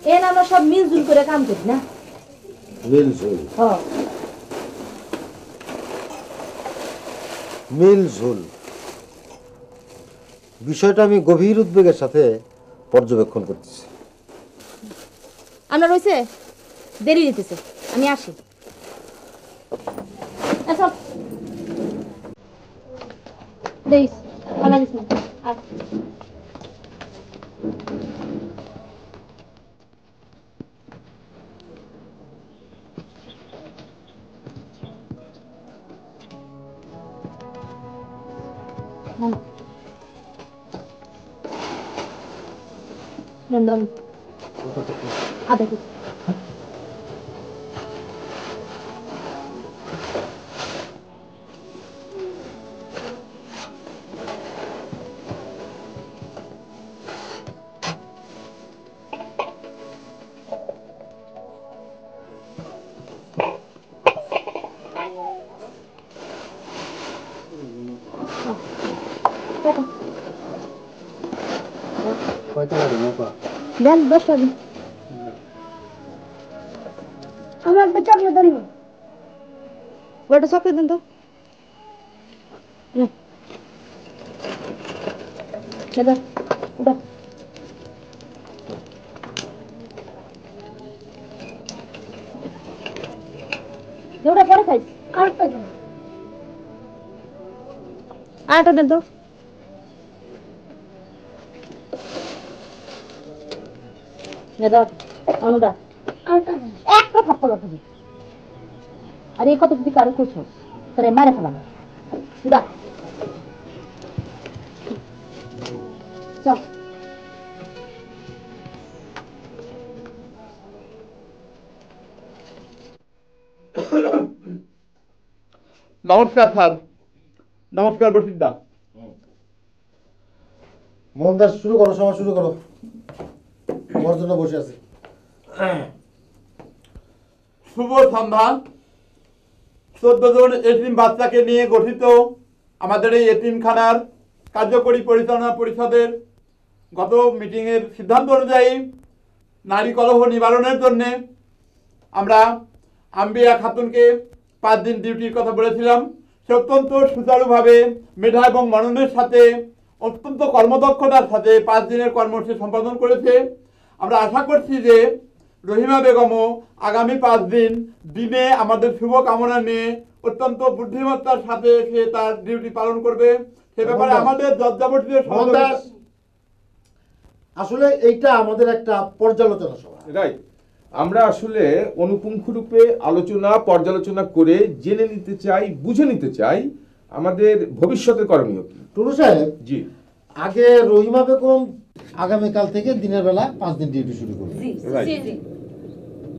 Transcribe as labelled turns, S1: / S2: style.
S1: N আমরা সব মিলজুল করে কাম করি না।
S2: মিলঝুল
S1: হ্যাঁ
S2: মিলঝুল বিষয়টা আমি গভীর উদ্বেগের সাথে পর্যবেক্ষণ করতেছি।
S1: আমরা রয়েছে দেরি নিতেছে, আমি আসি। সব দেইস ভালো দিস না আর নন্দন আদা কি দেন 10 টাকা দিন। আমার একটা চকলেট দিন। ওটা চকলেট দেন তো। দাদা ওটা ওটা পরে খাইস। আরেকটা দেন, আরেকটা দেন তো। দাদা আমরা আরেকটা একটা থাপ্পড় লাগবে। আরে কত দিকে কারো করছো তোরে মারে ফেলাম। দাদা চল
S3: নমস্কার স্যার। নমস্কার বসিন্দা।
S2: মোহনদাস শুরু করো, সময় শুরু করো। আমার জন্য বসে আছে।
S3: শুভ সন্ধ্যা। 14 জন এতিম বাচ্চাকে নিয়ে গঠিত আমাদের এই এতিমখানার কার্যকরী পরিচালনা পরিষদের গত মিটিংয়ের সিদ্ধান্ত অনুযায়ী নারী কলহ নিবারণের জন্যে আমরা আম্বিয়া খাতুনকে 5 দিন ডিউটির কথা বলেছিলাম। সে অত্যন্ত সুচারুভাবে মেধা এবং মননের সাথে অত্যন্ত কর্মদক্ষতার সাথে 5 দিনের কর্মসূচি সম্পাদন করেছে। আমরা আশা করছি যে রহিমা বেগমও আগামী 5 দিন দিনে আমাদের শুভ কামনা নিয়ে অত্যন্ত বুদ্ধিমত্তার সাথে সে তার ডিউটি পালন করবে। সে ব্যাপারে আমাদের যজ্ঞাবর্তীয়
S2: আসলে এইটা আমাদের একটা পর্যালোচনা সভা।
S4: রাইট, আমরা আসলে অনুপুঙ্খরূপে আলোচনা পর্যালোচনা করে জেনে নিতে চাই, বুঝে নিতে চাই আমাদের ভবিষ্যতের করণীয় কি।
S2: টুরু সাহেব,
S4: জি,
S2: আগে রহিমা বেগম আগামীকাল থেকে দিনের বেলা 5 দিন ডিউটি শুরু করবে।
S4: রাইট।